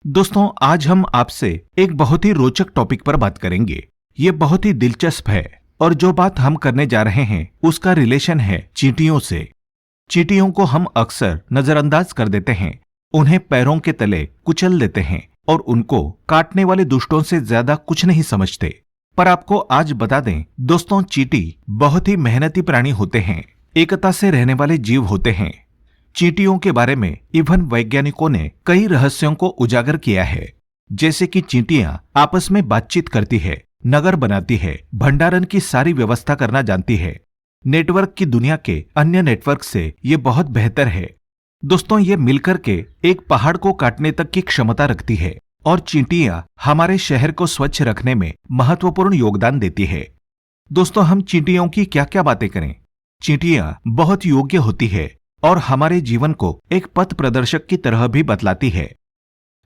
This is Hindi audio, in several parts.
दोस्तों, आज हम आपसे एक बहुत ही रोचक टॉपिक पर बात करेंगे। ये बहुत ही दिलचस्प है और जो बात हम करने जा रहे हैं उसका रिलेशन है चींटियों से। चींटियों को हम अक्सर नजरअंदाज कर देते हैं, उन्हें पैरों के तले कुचल देते हैं और उनको काटने वाले दुष्टों से ज्यादा कुछ नहीं समझते। पर आपको आज बता दें दोस्तों, चींटी बहुत ही मेहनती प्राणी होते हैं, एकता से रहने वाले जीव होते हैं। चींटियों के बारे में इवन वैज्ञानिकों ने कई रहस्यों को उजागर किया है, जैसे कि चींटियां आपस में बातचीत करती है, नगर बनाती है, भंडारण की सारी व्यवस्था करना जानती है। नेटवर्क की दुनिया के अन्य नेटवर्क से ये बहुत बेहतर है। दोस्तों, ये मिलकर के एक पहाड़ को काटने तक की क्षमता रखती है और चींटियां हमारे शहर को स्वच्छ रखने में महत्वपूर्ण योगदान देती है। दोस्तों, हम चींटियों की क्या क्या बातें करें। चींटियां बहुत योग्य होती है और हमारे जीवन को एक पथ प्रदर्शक की तरह भी बतलाती है।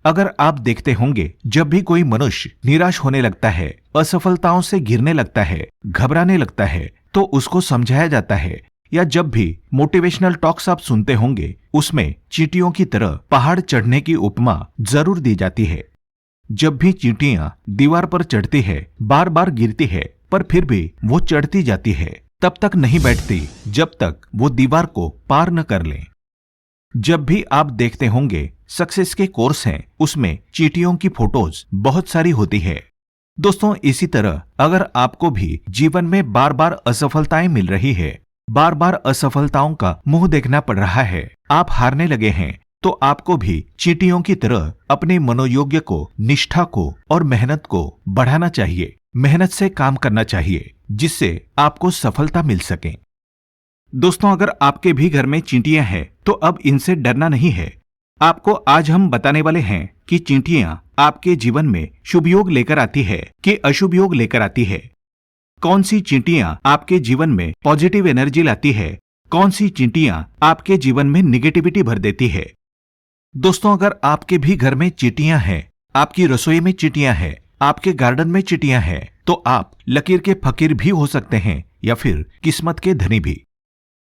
अगर आप देखते होंगे, जब भी कोई मनुष्य निराश होने लगता है, असफलताओं से घिरने लगता है, घबराने लगता है, तो उसको समझाया जाता है, या जब भी मोटिवेशनल टॉक्स आप सुनते होंगे, उसमें चींटियों की तरह पहाड़ चढ़ने की उपमा जरूर दी जाती है। जब भी चींटियां दीवार पर चढ़ती है, बार बार गिरती है, पर फिर भी वो चढ़ती जाती है, तब तक नहीं बैठती जब तक वो दीवार को पार न कर लें। जब भी आप देखते होंगे सक्सेस के कोर्स हैं, उसमें चींटियों की फोटोज बहुत सारी होती है। दोस्तों, इसी तरह अगर आपको भी जीवन में बार बार असफलताएं मिल रही है, बार बार असफलताओं का मुंह देखना पड़ रहा है, आप हारने लगे हैं, तो आपको भी चींटियों की तरह अपने मनोयोग्य को, निष्ठा को और मेहनत को बढ़ाना चाहिए। मेहनत से काम करना चाहिए, जिससे आपको सफलता मिल सके। दोस्तों, अगर आपके भी घर में चींटियां हैं, तो अब इनसे डरना नहीं है। आपको आज हम बताने वाले हैं कि चींटियां आपके जीवन में शुभ योग लेकर आती है कि अशुभ योग लेकर आती है। कौन सी चींटियां आपके जीवन में पॉजिटिव एनर्जी लाती है, कौन सी चींटियां आपके जीवन में निगेटिविटी भर देती है। दोस्तों, अगर आपके भी घर में चींटियां हैं, आपकी रसोई में चींटियां हैं, आपके गार्डन में चींटियां हैं, तो आप लकीर के फकीर भी हो सकते हैं या फिर किस्मत के धनी भी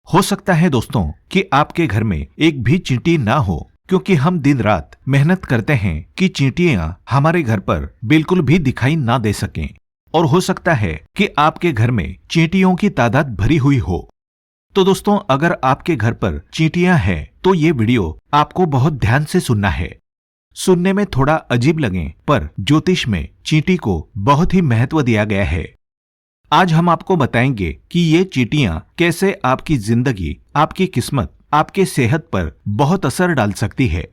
हो सकता है। दोस्तों, कि आपके घर में एक भी चींटी ना हो, क्योंकि हम दिन रात मेहनत करते हैं कि चींटियां हमारे घर पर बिल्कुल भी दिखाई ना दे सकें। और हो सकता है कि आपके घर में चींटियों की तादाद भरी हुई हो। तो दोस्तों, अगर आपके घर पर चींटियां हैं, तो ये वीडियो आपको बहुत ध्यान से सुनना है। सुनने में थोड़ा अजीब लगे, पर ज्योतिष में चींटी को बहुत ही महत्व दिया गया है। आज हम आपको बताएंगे कि ये चींटियां कैसे आपकी जिंदगी, आपकी किस्मत, आपके सेहत पर बहुत असर डाल सकती है।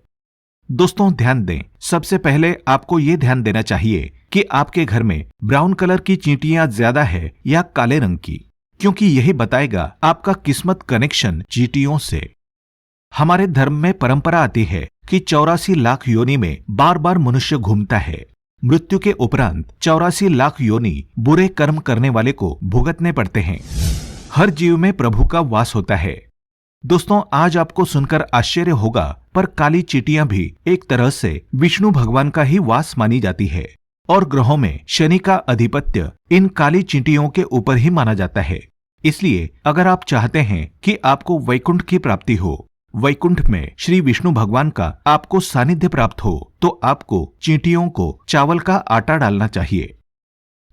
दोस्तों, ध्यान दें, सबसे पहले आपको ये ध्यान देना चाहिए कि आपके घर में ब्राउन कलर की चींटियां ज्यादा है या काले रंग की, क्योंकि यही बताएगा आपका किस्मत कनेक्शन चींटियों से। हमारे धर्म में परंपरा आती है कि 84 लाख योनि में बार बार मनुष्य घूमता है। मृत्यु के उपरांत 84 लाख योनि बुरे कर्म करने वाले को भुगतने पड़ते हैं। हर जीव में प्रभु का वास होता है। दोस्तों, आज आपको सुनकर आश्चर्य होगा, पर काली चींटियां भी एक तरह से विष्णु भगवान का ही वास मानी जाती है और ग्रहों में शनि का आधिपत्य इन काली चींटियों के ऊपर ही माना जाता है। इसलिए अगर आप चाहते हैं कि आपको वैकुंठ की प्राप्ति हो, वैकुंठ में श्री विष्णु भगवान का आपको सानिध्य प्राप्त हो, तो आपको चींटियों को चावल का आटा डालना चाहिए।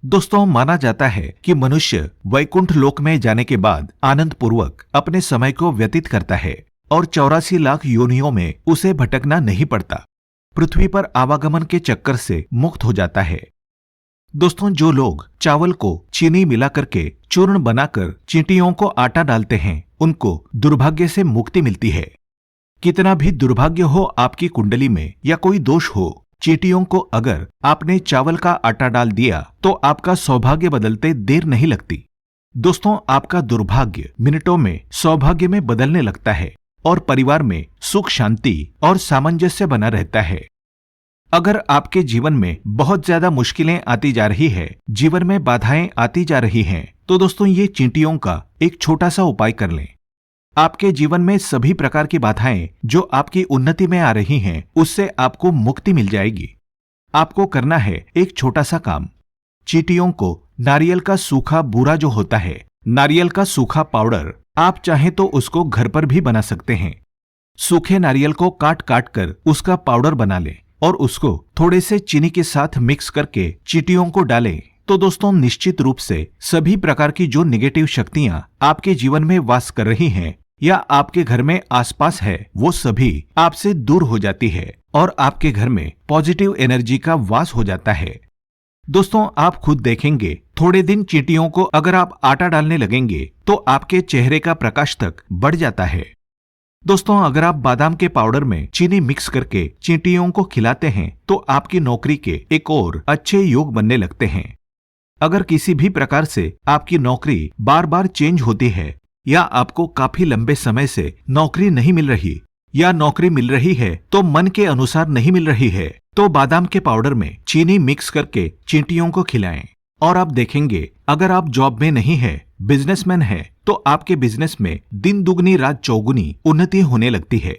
दोस्तों, माना जाता है कि मनुष्य वैकुंठ लोक में जाने के बाद आनंद पूर्वक अपने समय को व्यतीत करता है और 84 लाख योनियों में उसे भटकना नहीं पड़ता, पृथ्वी पर आवागमन के चक्कर से मुक्त हो जाता है। दोस्तों, जो लोग चावल को चीनी मिला करके चूर्ण बनाकर चींटियों को आटा डालते हैं, उनको दुर्भाग्य से मुक्ति मिलती है। कितना भी दुर्भाग्य हो आपकी कुंडली में या कोई दोष हो, चींटियों को अगर आपने चावल का आटा डाल दिया तो आपका सौभाग्य बदलते देर नहीं लगती। दोस्तों, आपका दुर्भाग्य मिनटों में सौभाग्य में बदलने लगता है और परिवार में सुख, शांति और सामंजस्य बना रहता है। अगर आपके जीवन में बहुत ज्यादा मुश्किलें आती जा रही है, जीवन में बाधाएं आती जा रही हैं, तो दोस्तों, ये चींटियों का एक छोटा सा उपाय कर लें। आपके जीवन में सभी प्रकार की बाधाएं जो आपकी उन्नति में आ रही हैं, उससे आपको मुक्ति मिल जाएगी। आपको करना है एक छोटा सा काम। चींटियों को नारियल का सूखा बूरा जो होता है, नारियल का सूखा पाउडर, आप चाहें तो उसको घर पर भी बना सकते हैं। सूखे नारियल को काट काट कर उसका पाउडर बना लें, और उसको थोड़े से चीनी के साथ मिक्स करके चींटियों को डालें तो दोस्तों निश्चित रूप से सभी प्रकार की जो निगेटिव शक्तियां आपके जीवन में वास कर रही हैं या आपके घर में आसपास है वो सभी आपसे दूर हो जाती है और आपके घर में पॉजिटिव एनर्जी का वास हो जाता है। दोस्तों आप खुद देखेंगे थोड़े दिन चींटियों को अगर आप आटा डालने लगेंगे तो आपके चेहरे का प्रकाश तक बढ़ जाता है। दोस्तों अगर आप बादाम के पाउडर में चीनी मिक्स करके चींटियों को खिलाते हैं तो आपकी नौकरी के एक और अच्छे योग बनने लगते हैं। अगर किसी भी प्रकार से आपकी नौकरी बार बार चेंज होती है या आपको काफी लंबे समय से नौकरी नहीं मिल रही या नौकरी मिल रही है तो मन के अनुसार नहीं मिल रही है तो बादाम के पाउडर में चीनी मिक्स करके चींटियों को खिलाएं और आप देखेंगे अगर आप जॉब में नहीं है, बिजनेसमैन है, तो आपके बिजनेस में दिन दुगनी रात चौगुनी उन्नति होने लगती है।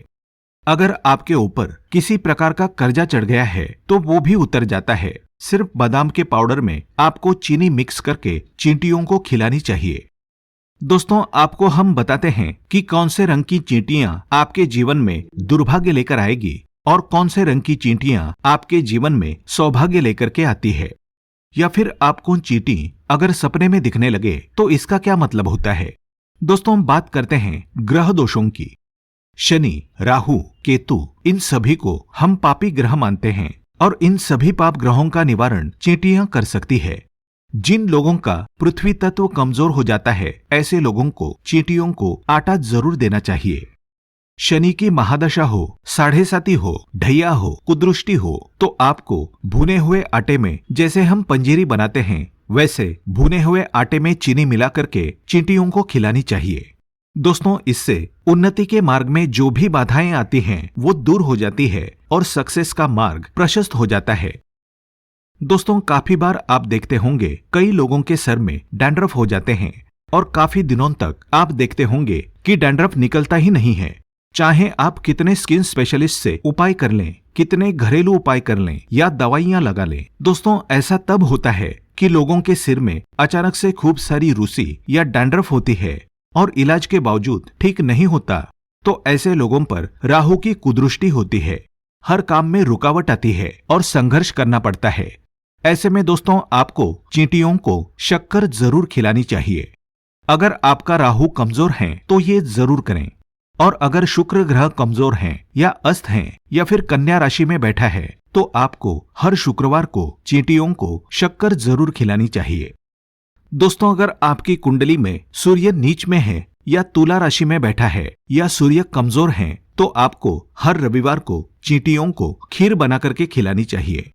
अगर आपके ऊपर किसी प्रकार का कर्जा चढ़ गया है तो वो भी उतर जाता है। सिर्फ बादाम के पाउडर में आपको चीनी मिक्स करके चींटियों को खिलानी चाहिए। दोस्तों आपको हम बताते हैं कि कौन से रंग की चींटियां आपके जीवन में दुर्भाग्य लेकर आएगी और कौन से रंग की चींटियां आपके जीवन में सौभाग्य लेकर के आती है। या फिर आपको चींटी अगर सपने में दिखने लगे तो इसका क्या मतलब होता है। दोस्तों हम बात करते हैं ग्रह दोषों की। शनि, राहु, केतु इन सभी को हम पापी ग्रह मानते हैं और इन सभी पाप ग्रहों का निवारण चींटियां कर सकती है। जिन लोगों का पृथ्वी तत्व कमजोर हो जाता है ऐसे लोगों को चींटियों को आटा जरूर देना चाहिए। शनि की महादशा हो, साढ़े साती हो, ढैया हो, कुदृष्टि हो तो आपको भुने हुए आटे में जैसे हम पंजीरी बनाते हैं वैसे भुने हुए आटे में चीनी मिला करके चींटियों को खिलानी चाहिए। दोस्तों इससे उन्नति के मार्ग में जो भी बाधाएं आती हैं वो दूर हो जाती है और सक्सेस का मार्ग प्रशस्त हो जाता है। दोस्तों काफी बार आप देखते होंगे कई लोगों के सर में डैंड्रफ हो जाते हैं और काफी दिनों तक आप देखते होंगे कि डैंड्रफ निकलता ही नहीं है। चाहे आप कितने स्किन स्पेशलिस्ट से उपाय कर लें, कितने घरेलू उपाय कर लें या दवाइयां लगा लें, दोस्तों ऐसा तब होता है कि लोगों के सिर में अचानक से खूब सारी रूसी या डैंड्रफ होती है और इलाज के बावजूद ठीक नहीं होता। तो ऐसे लोगों पर राहु की कुदृष्टि होती है, हर काम में रुकावट आती है और संघर्ष करना पड़ता है। ऐसे में दोस्तों आपको चींटियों को शक्कर जरूर खिलानी चाहिए। अगर आपका राहु कमजोर है तो ये जरूर करें और अगर शुक्र ग्रह कमजोर हैं या अस्त हैं या फिर कन्या राशि में बैठा है तो आपको हर शुक्रवार को चींटियों को शक्कर जरूर खिलानी चाहिए। दोस्तों अगर आपकी कुंडली में सूर्य नीच में है या तुला राशि में बैठा है या सूर्य कमजोर है तो आपको हर रविवार को चींटियों को खीर बना करके खिलानी चाहिए।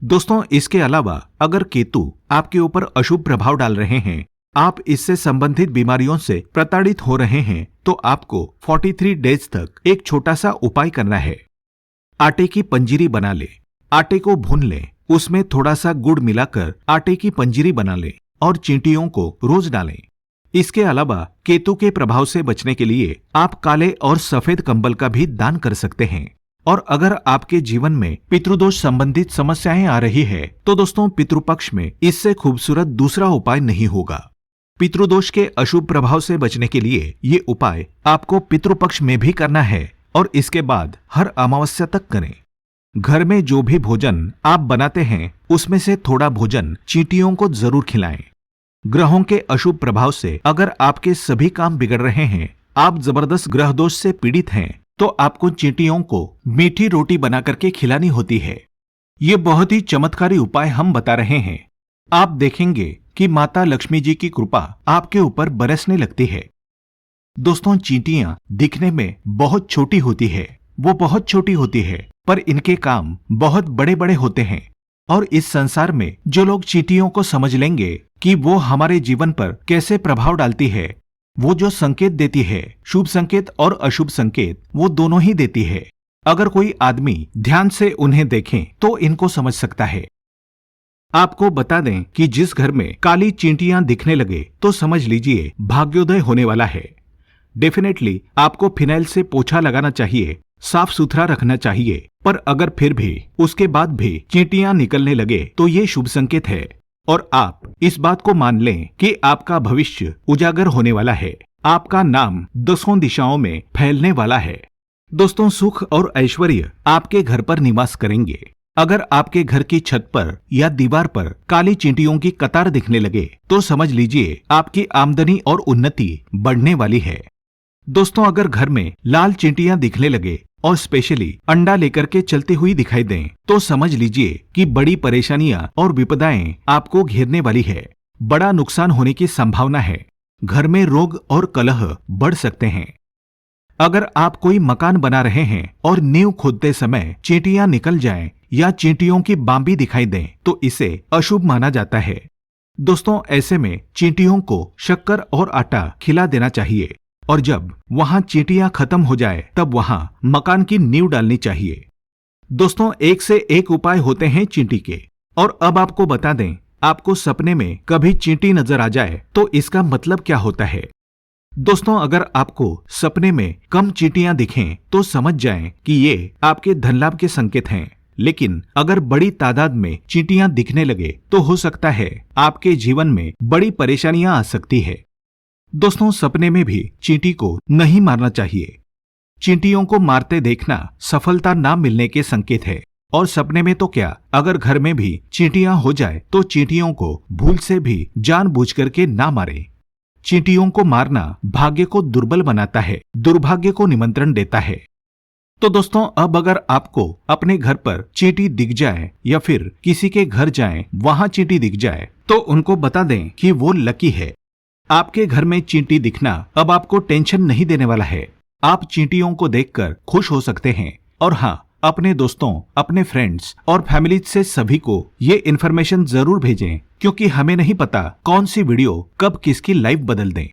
दोस्तों इसके अलावा अगर केतु आपके ऊपर अशुभ प्रभाव डाल रहे हैं, आप इससे संबंधित बीमारियों से प्रताड़ित हो रहे हैं तो आपको 43 डेज तक एक छोटा सा उपाय करना है। आटे की पंजीरी बना ले, आटे को भून ले, उसमें थोड़ा सा गुड़ मिलाकर आटे की पंजीरी बना ले और चींटियों को रोज डालें। इसके अलावा केतु के प्रभाव से बचने के लिए आप काले और सफेद कंबल का भी दान कर सकते हैं। और अगर आपके जीवन में पितृदोष संबंधित समस्याएं आ रही है तो दोस्तों पितृपक्ष में इससे खूबसूरत दूसरा उपाय नहीं होगा। पितृदोष के अशुभ प्रभाव से बचने के लिए ये उपाय आपको पितृपक्ष में भी करना है और इसके बाद हर अमावस्या तक करें। घर में जो भी भोजन आप बनाते हैं उसमें से थोड़ा भोजन चींटियों को जरूर खिलाएं। ग्रहों के अशुभ प्रभाव से अगर आपके सभी काम बिगड़ रहे हैं, आप जबरदस्त ग्रह दोष से पीड़ित हैं, तो आपको चींटियों को मीठी रोटी बना करके खिलानी होती है। ये बहुत ही चमत्कारी उपाय हम बता रहे हैं। आप देखेंगे कि माता लक्ष्मी जी की कृपा आपके ऊपर बरसने लगती है। दोस्तों चींटियां दिखने में बहुत छोटी होती है, वो बहुत छोटी होती है, पर इनके काम बहुत बड़े बड़े होते हैं। और इस संसार में जो लोग चींटियों को समझ लेंगे कि वो हमारे जीवन पर कैसे प्रभाव डालती है, वो जो संकेत देती है, शुभ संकेत और अशुभ संकेत वो दोनों ही देती है। अगर कोई आदमी ध्यान से उन्हें देखे तो इनको समझ सकता है। आपको बता दें कि जिस घर में काली चींटियां दिखने लगे तो समझ लीजिए भाग्योदय होने वाला है। डेफिनेटली आपको फिनाइल से पोछा लगाना चाहिए, साफ सुथरा रखना चाहिए, पर अगर फिर भी उसके बाद भी चींटियां निकलने लगे तो ये शुभ संकेत है और आप इस बात को मान लें कि आपका भविष्य उजागर होने वाला है, आपका नाम 10 दिशाओं में फैलने वाला है। दोस्तों, सुख और ऐश्वर्य आपके घर पर निवास करेंगे। अगर आपके घर की छत पर या दीवार पर काली चींटियों की कतार दिखने लगे तो समझ लीजिए आपकी आमदनी और उन्नति बढ़ने वाली है। दोस्तों, अगर घर में लाल चींटियां दिखने लगे और स्पेशली अंडा लेकर के चलती हुई दिखाई दें तो समझ लीजिए कि बड़ी परेशानियां और विपदाएं आपको घेरने वाली है। बड़ा नुकसान होने की संभावना है। घर में रोग और कलह बढ़ सकते हैं। अगर आप कोई मकान बना रहे हैं और नींव खोदते समय चींटियां निकल जाएं या चींटियों की बांबी दिखाई दें तो इसे अशुभ माना जाता है। दोस्तों, ऐसे में चींटियों को शक्कर और आटा खिला देना चाहिए और जब वहां चींटियां खत्म हो जाए तब वहां मकान की नींव डालनी चाहिए। दोस्तों, एक से एक उपाय होते हैं चींटी के। और अब आपको बता दें, आपको सपने में कभी चींटी नजर आ जाए तो इसका मतलब क्या होता है। दोस्तों, अगर आपको सपने में कम चींटियां दिखें तो समझ जाएं कि ये आपके धन लाभ के संकेत हैं। लेकिन अगर बड़ी तादाद में चींटियां दिखने लगे तो हो सकता है आपके जीवन में बड़ी परेशानियां आ सकती है। दोस्तों, सपने में भी चींटी को नहीं मारना चाहिए। चींटियों को मारते देखना सफलता ना मिलने के संकेत है। और सपने में तो क्या, अगर घर में भी चींटियां हो जाए तो चींटियों को भूल से भी जानबूझ करके ना मारें। चींटियों को मारना भाग्य को दुर्बल बनाता है, दुर्भाग्य को निमंत्रण देता है। तो दोस्तों, अब अगर आपको अपने घर पर चींटी दिख जाए या फिर किसी के घर जाएं, वहां चींटी दिख जाए तो उनको बता दें कि वो लकी है। आपके घर में चींटी दिखना अब आपको टेंशन नहीं देने वाला है। आप चींटियों को देखकर खुश हो सकते हैं। और हाँ, अपने दोस्तों, अपने फ्रेंड्स और फैमिली से सभी को ये इन्फॉर्मेशन जरूर भेजें, क्योंकि हमें नहीं पता कौन सी वीडियो कब किसकी लाइफ बदल दे।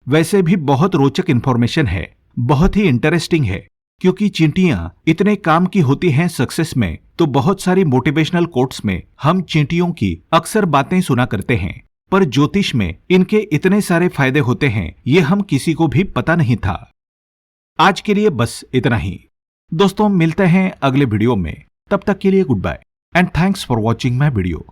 वैसे भी बहुत रोचक इन्फॉर्मेशन है, बहुत ही इंटरेस्टिंग है, क्योंकि चींटियां इतने काम की होती हैं सक्सेस में। तो बहुत सारी मोटिवेशनल कोट्स में हम चींटियों की अक्सर बातें सुना करते हैं, पर ज्योतिष में इनके इतने सारे फायदे होते हैं ये हम किसी को भी पता नहीं था। आज के लिए बस इतना ही। दोस्तों, मिलते हैं अगले वीडियो में। तब तक के लिए goodbye and thanks for watching my video.